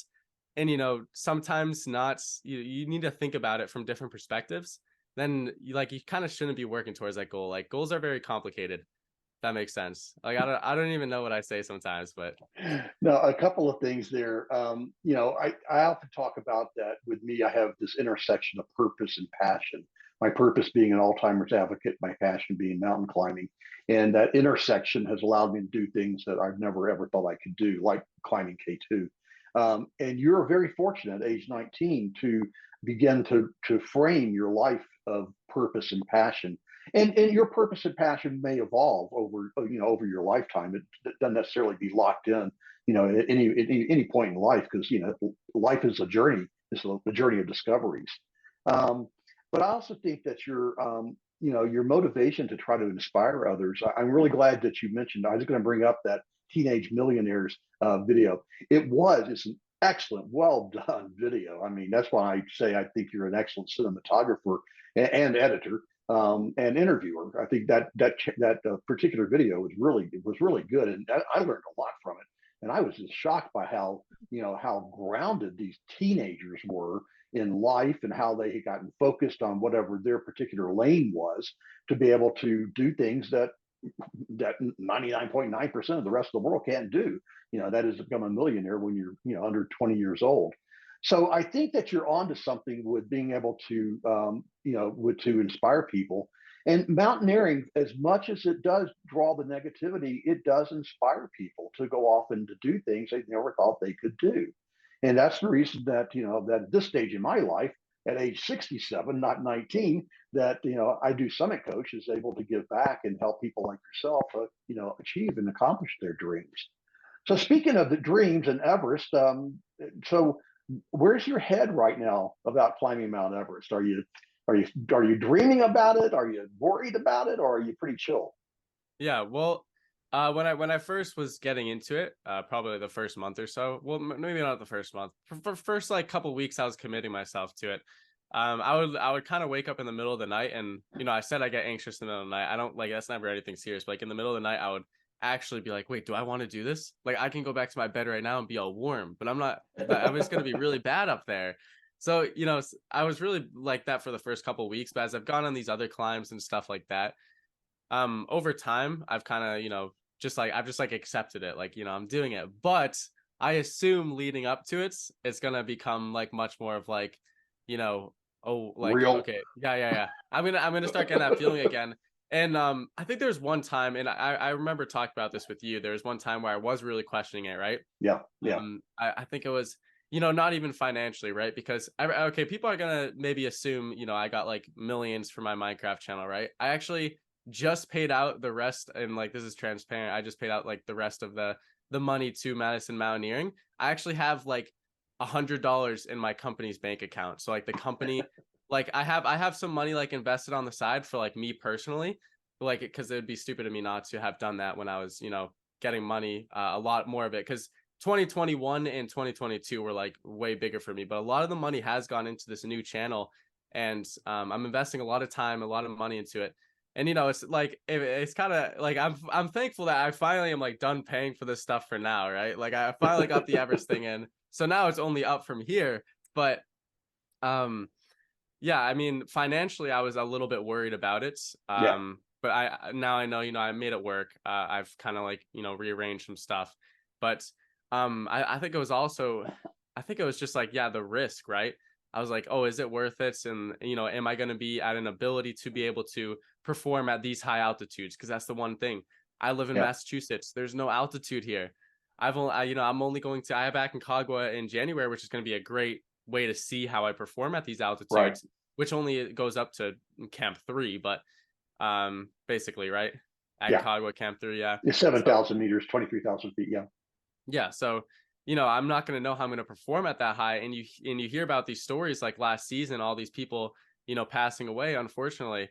and, sometimes not, you need to think about it from different perspectives, then you kind of shouldn't be working towards that goal. Like goals are very complicated. That makes sense. Like I don't even know what I say sometimes, but No, a couple of things there. I often talk about that with me. I have this intersection of purpose and passion. My purpose being an Alzheimer's advocate, my passion being mountain climbing. And that intersection has allowed me to do things that I've never ever thought I could do, like climbing K2. And you're very fortunate at age 19 to begin to frame your life of purpose and passion. And your purpose and passion may evolve over your lifetime. It doesn't necessarily be locked in, at any point in life, because life is a journey. It's a journey of discoveries. But I also think that your motivation to try to inspire others. I'm really glad that you mentioned. I was going to bring up that teenage millionaires video. It's an excellent, well done video. I mean, that's why I say I think you're an excellent cinematographer and editor and interviewer. I think that particular video was really good, and I learned a lot from it. And I was just shocked by how grounded these teenagers were in life and how they had gotten focused on whatever their particular lane was to be able to do things that 99.9% of the rest of the world can't do. That is to become a millionaire when you're under 20 years old. So I think that you're onto something with being able to to inspire people. And mountaineering, as much as it does draw the negativity, it does inspire people to go off and to do things they never thought they could do. And that's the reason that that at this stage in my life, at age 67, not 19, that I do Summit Coach is able to give back and help people like yourself, achieve and accomplish their dreams. So speaking of the dreams and Everest, so where's your head right now about climbing Mount Everest? Are you dreaming about it? Are you worried about it, or are you pretty chill? yeah, well, when I first was getting into it, probably the first month or so. Well, maybe not the first month. For first like couple weeks, I was committing myself to it. I would kind of wake up in the middle of the night, and I said I get anxious in the middle of the night. I don't like that's never anything serious. But like in the middle of the night, I would actually be like, wait, do I want to do this? Like I can go back to my bed right now and be all warm, but I'm not. But I'm just gonna be really bad up there. So I was really like that for the first couple weeks. But as I've gone on these other climbs and stuff like that, over time I've kind of, I've just like accepted it, like, I'm doing it. But I assume leading up to it, it's gonna become like much more of like, you know, oh, like, Real. okay, yeah, yeah, yeah. I'm gonna start getting that feeling again. And I think there's one time, and I remember talking about this with you. There was one time where I was really questioning it, right? Yeah. Yeah. I think it was, not even financially, right? Because okay, people are gonna maybe assume, I got like millions for my Minecraft channel, right? I actually just paid out the rest, and like this is transparent. I just paid out like the rest of the money to Madison Mountaineering. I actually have like $100 in my company's bank account. So like the company, like I have some money like invested on the side for like me personally, like because it would be stupid of me not to have done that when I was, getting money, a lot more of it, because 2021 and 2022 were like way bigger for me, but a lot of the money has gone into this new channel, and I'm investing a lot of time, a lot of money into it. And it's like it's kind of like I'm thankful that I finally am like done paying for this stuff for now, right? Like I finally got the Everest thing in, so now it's only up from here. But um yeah, I mean, financially, I was a little bit worried about it. Yeah. But I now I know, I made it work. I've kind of like, rearranged some stuff. But I think it was also, I think it was just like, yeah, the risk, right? I was like, oh, is it worth it? And am I going to be at an ability to be able to perform at these high altitudes? Because that's the one thing. I live in Yeah. Massachusetts. There's no altitude here. I'm only going to I have Aconcagua in January, which is going to be a great way to see how I perform at these Right. altitudes, which only goes up to Camp 3, but basically, right? Yeah. Aconcagua Camp 3, yeah. It's So 7,000 meters, 23,000 feet. Yeah. yeah, so I'm not going to know how I'm going to perform at that high, and you hear about these stories like last season, all these people, passing away, unfortunately.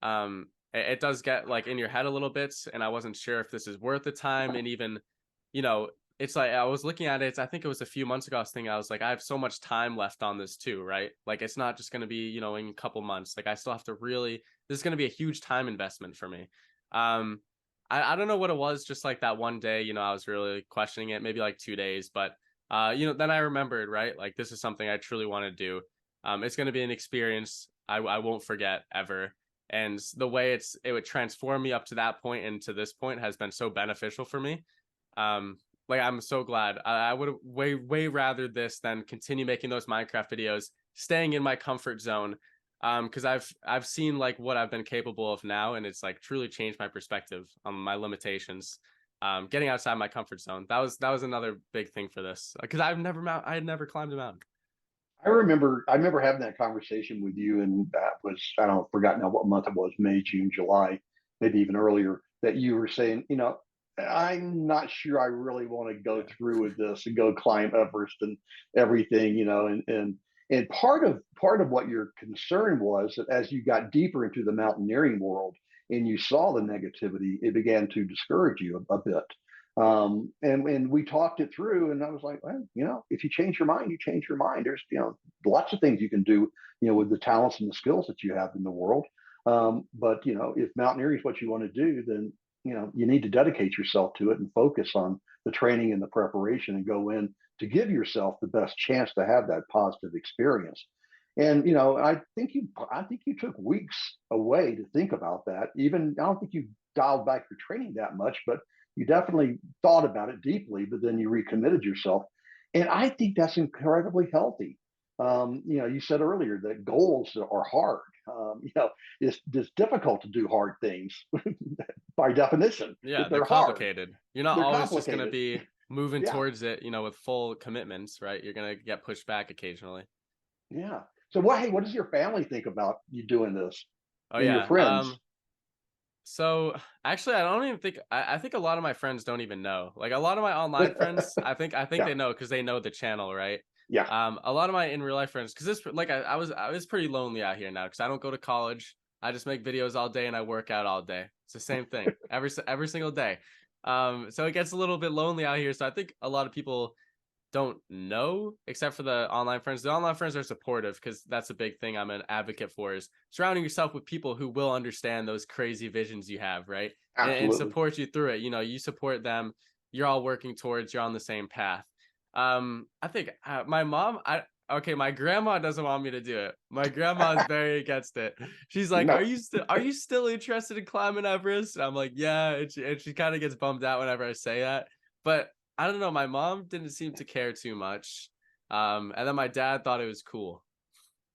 It does get like in your head a little bit, and I wasn't sure if this is worth the time. And even, you know it's like I was looking at it, I think it was a few months ago, I was thinking, I was like, I have so much time left on this too, right? Like it's not just going to be, in a couple months. Like I still have to really, this is going to be a huge time investment for me. um I don't know what it was, just like that one day, I was really questioning it, maybe like 2 days, but then I remembered, right? Like this is something I truly want to do. It's going to be an experience I won't forget ever. And the way it would transform me up to that point and to this point has been so beneficial for me. Um, like I'm so glad. I would way rather this than continue making those Minecraft videos, staying in my comfort zone, because I've seen like what I've been capable of now, and it's like truly changed my perspective on my limitations. Getting outside my comfort zone, that was another big thing for this, because I had never climbed a mountain. I remember having that conversation with you, and that was, I don't know, forgotten now what month it was, May, June, July, maybe even earlier, that you were saying, I'm not sure I really want to go Yeah, through with this and go climb Everest and everything, and part of what your concern was that as you got deeper into the mountaineering world and you saw the negativity, it began to discourage you a bit. And we talked it through, and I was like, well, if you change your mind, you change your mind. There's lots of things you can do, with the talents and the skills that you have in the world. But if mountaineering is what you want to do, then you need to dedicate yourself to it and focus on the training and the preparation, and go in to give yourself the best chance to have that positive experience. And I think you took weeks away to think about that. Even I don't think you dialed back your training that much, but you definitely thought about it deeply, but then you recommitted yourself. And I think that's incredibly healthy. You said earlier that goals are hard. It's difficult to do hard things by definition. yeah, they're They're hard. complicated. You're not They're always just gonna complicated. be moving Yeah. towards it, with full commitments, right? You're gonna get pushed back occasionally. Yeah. So what does your family think about you doing this, Oh and your yeah. friends? So actually, I don't even think I think a lot of my friends don't even know. Like a lot of my online friends, I think Yeah. they know because they know the channel, right? Yeah. A lot of my in real life friends, because this like I was pretty lonely out here now because I don't go to college. I just make videos all day and I work out all day. It's the same thing every single day. So it gets a little bit lonely out here. So I think a lot of people don't know, except for the online friends. The online friends are supportive, because that's a big thing I'm an advocate for, is surrounding yourself with people who will understand those crazy visions you have, right? And Absolutely. support you through it. You support them. You're all working towards. You're on the same path. I think my mom. okay, my grandma doesn't want me to do it. My grandma is very against it. She's like, No. are you still interested in climbing Everest?" And I'm like, "Yeah." And she kind of gets bummed out whenever I say that. But I don't know, my mom didn't seem to care too much. And then my dad thought it was cool.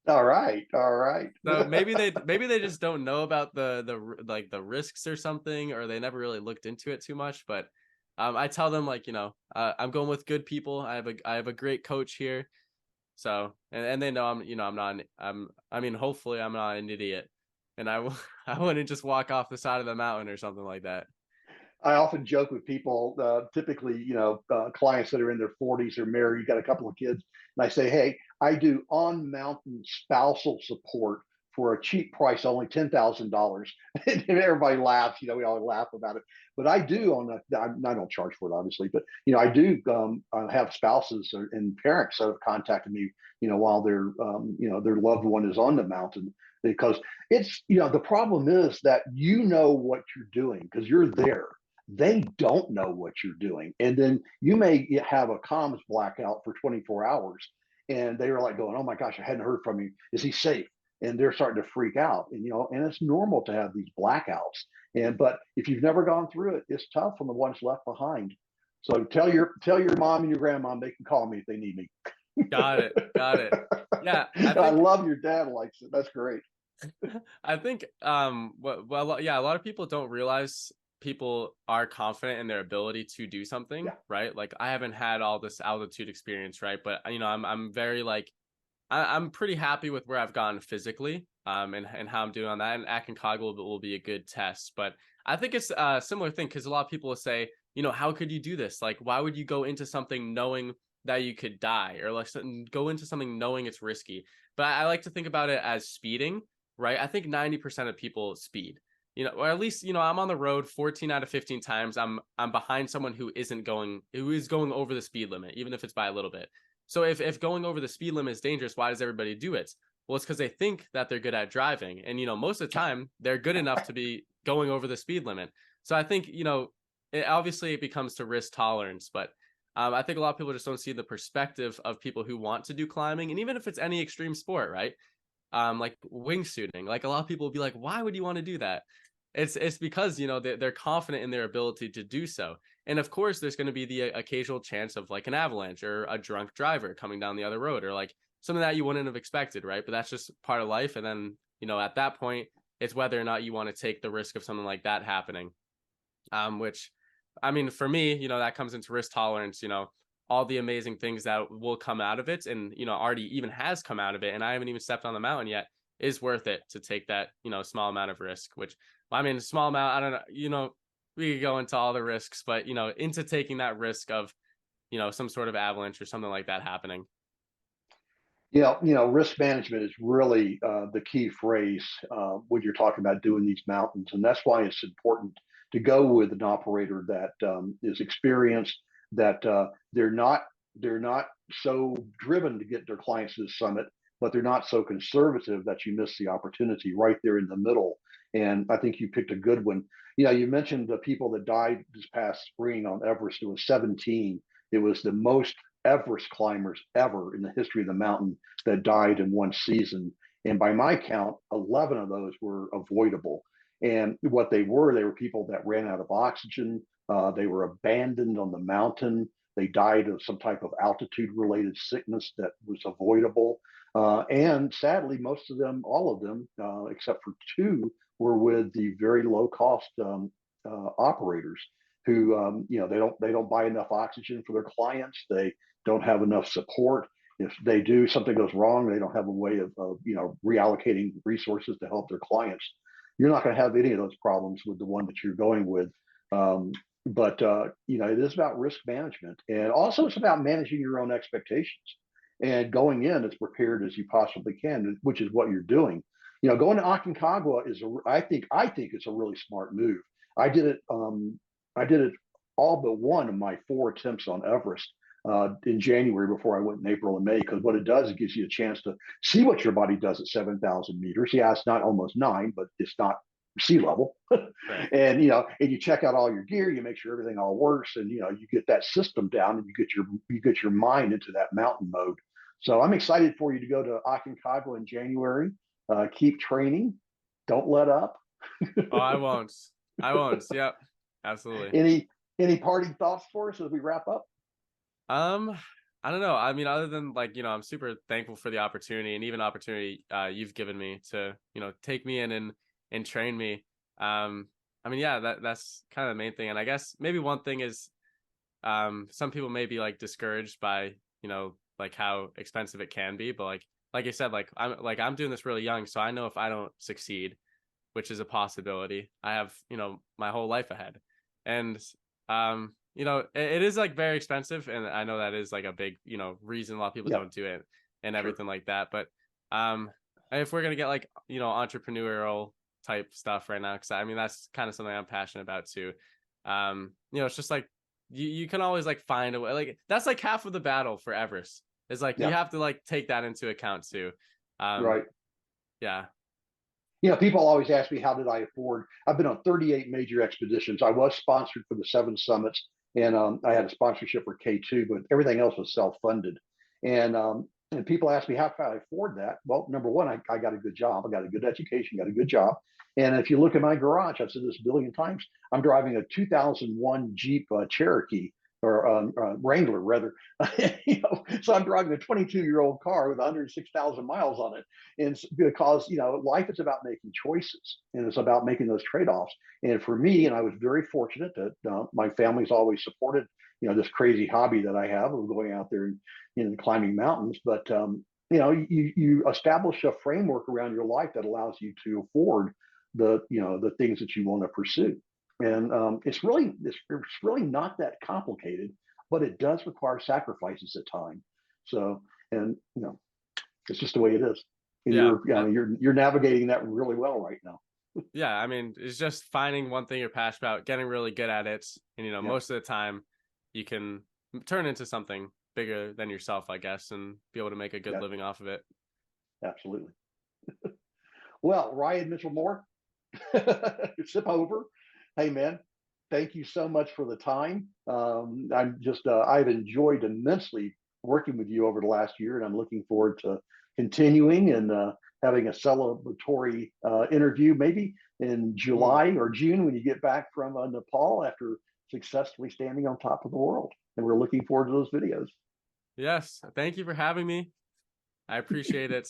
All right. All right. So maybe they just don't know about like the risks or something, or they never really looked into it too much. But I tell them, like, I'm going with good people. I have a great coach here. So, and they know I'm not I mean, hopefully I'm not an idiot, and I wouldn't just walk off the side of the mountain or something like that. I often joke with people, typically, clients that are in their 40s or married, got a couple of kids, and I say, "Hey, I do on mountain spousal support for a cheap price, only $10,000." And everybody laughs. We all laugh about it. But I do I don't charge for it, obviously, but I do have spouses and parents that have contacted me, while their loved one is on the mountain, because the problem is that what you're doing because you're there. They don't know what you're doing. And then you may have a comms blackout for 24 hours. And they were like going, "Oh my gosh, I hadn't heard from you. Is he safe?" And they're starting to freak out. And it's normal to have these blackouts. But if you've never gone through it, it's tough on the ones left behind. So tell your mom and your grandma they can call me if they need me. Got it. Got it. Yeah, I love your dad likes it. That's great. I think well, yeah, a lot of people don't realize people are confident in their ability to do something, Yeah. right? Like, I haven't had all this altitude experience, right? But I'm very like, I'm pretty happy with where I've gone physically, and how I'm doing on that. And Aconcagua will be a good test. But I think it's a similar thing, because a lot of people will say, how could you do this? Like, why would you go into something knowing that you could die, or like go into something knowing it's risky? But I like to think about it as speeding, right? I think 90% of people speed. Or at least, I'm on the road 14 out of 15 times. I'm behind someone who is going over the speed limit, even if it's by a little bit. So if going over the speed limit is dangerous, why does everybody do it? Well, it's because they think that they're good at driving. And, most of the time they're good enough to be going over the speed limit. So I think, it becomes to risk tolerance, but I think a lot of people just don't see the perspective of people who want to do climbing. And even if it's any extreme sport, right? Like wingsuiting, like, a lot of people will be like, why would you want to do that? It's because, they're confident in their ability to do so. And of course, there's going to be the occasional chance of like an avalanche or a drunk driver coming down the other road, or like something that you wouldn't have expected, right? But that's just part of life. And then, at that point, it's whether or not you want to take the risk of something like that happening. Which, I mean, for me, that comes into risk tolerance. All the amazing things that will come out of it, and already even has come out of it, and I haven't even stepped on the mountain yet, is worth it to take that small amount of risk. Which, I mean, small amount, I don't know, we could go into all the risks, but into taking that risk of some sort of avalanche or something like that happening. Risk management is really the key phrase when you're talking about doing these mountains, and that's why it's important to go with an operator that is experienced. That they're not so driven to get their clients to the summit, but they're not so conservative that you miss the opportunity right there in the middle. And I think you picked a good one. You mentioned the people that died this past spring on Everest. It was 17. It was the most Everest climbers ever in the history of the mountain that died in one season. And by my count, 11 of those were avoidable. And what they were people that ran out of oxygen. They were abandoned on the mountain. They died of some type of altitude related sickness that was avoidable. And sadly, most of them, all of them, except for two, were with the very low cost operators who, they don't buy enough oxygen for their clients. They don't have enough support. If they do, something goes wrong, they don't have a way of reallocating resources to help their clients. You're not going to have any of those problems with the one that you're going with. But it is about risk management, and also it's about managing your own expectations and going in as prepared as you possibly can, which is what you're doing. Going to Aconcagua I think it's a really smart move. I did it. I did it all but one of my four attempts on Everest in January before I went in April and May, because what it does, it gives you a chance to see what your body does at 7,000 meters. Yeah, it's not almost 9, but it's not sea level. Right. And you check out all your gear, you make sure everything all works, and you get that system down, and you get your mind into that mountain mode. So I'm excited for you to go to Aconcagua in January. Keep training. Don't let up. Oh, I won't. I won't. Yep. Absolutely. Any any parting thoughts for us as we wrap up? Um, I don't know. I mean, other than like, I'm super thankful for the opportunity and even opportunity you've given me to, take me in and train me. I mean, yeah, that's kind of the main thing. And I guess maybe one thing is some people may be like discouraged by, like how expensive it can be, but like I said, I'm doing this really young, so I know if I don't succeed, which is a possibility, I have, my whole life ahead. And it is like very expensive, and I know that is like a big, reason a lot of people Yeah, don't do it and sure. everything like that. But if we're gonna get like, entrepreneurial type stuff right now, because I mean that's kind of something I'm passionate about too. It's just like you can always like find a way. Like that's like half of the battle for Everest. Is like you Yeah, have to like take that into account too. Um, right. yeah. People always ask me, how did I afford? I've been on 38 major expeditions. I was sponsored for the 7 summits, and I had a sponsorship for K2, but everything else was self-funded. And people ask me, how can I afford that? Well, number one, I got a good job. I got a good education, got a good job. And if you look at my garage, I've said this a billion times, I'm driving a 2001 Jeep Cherokee, or Wrangler rather. So I'm driving a 22-year-old car with 106,000 miles on it. And because life is about making choices, and it's about making those trade-offs. And for me, and I was very fortunate that my family's always supported this crazy hobby that I have of going out there and climbing mountains. But you establish a framework around your life that allows you to afford the things that you want to pursue. And it's really not that complicated, but it does require sacrifices at times. So, and it's just the way it is. And Yeah. you're navigating that really well right now. Yeah, I mean, it's just finding one thing you're passionate about, getting really good at it, and Yeah, most of the time, you can turn into something bigger than yourself, I guess, and be able to make a good yeah, living off of it. absolutely. Well, Ryan Mitchell Moore, sip over. Hey, man, thank you so much for the time. I've enjoyed immensely working with you over the last year, and I'm looking forward to continuing and having a celebratory interview maybe in Ooh, July or June when you get back from Nepal after successfully standing on top of the world. And we're looking forward to those videos. yes, thank you for having me. I appreciate it.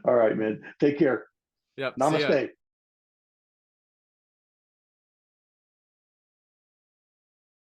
All right, man. Take care. Yep, see ya. Namaste.